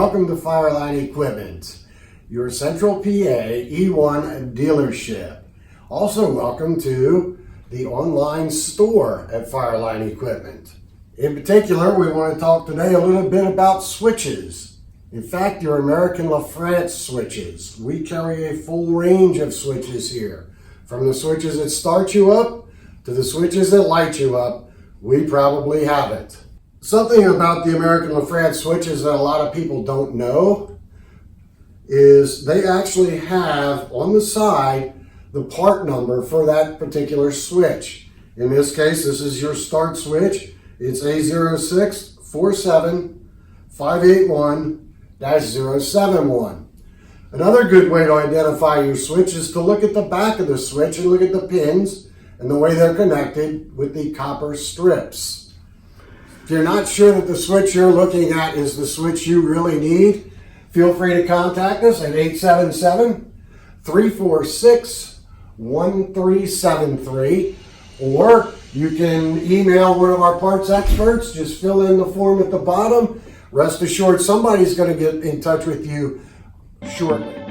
welcome to Fireline Equipment, your Central PA E1 dealership. Also welcome to the online store at Fireline Equipment. In particular, we want to talk today a little bit about switches. In fact, your American LaFrance switches. We carry a full range of switches here. From the switches that start you up to the switches that light you up, we probably have it. Something about the American LaFrance switches that a lot of people don't know is they actually have on the side the part number for that particular switch. In this case, this is your start switch. It's A06-47581-071. Another good way to identify your switch is to look at the back of the switch and look at the pins and the way they're connected with the copper strips. If you're not sure that the switch you're looking at is the switch you really need, feel free to contact us at 877-346-1373, or you can email one of our parts experts. Just fill in the form at the bottom. Rest assured, somebody's going to get in touch with you shortly.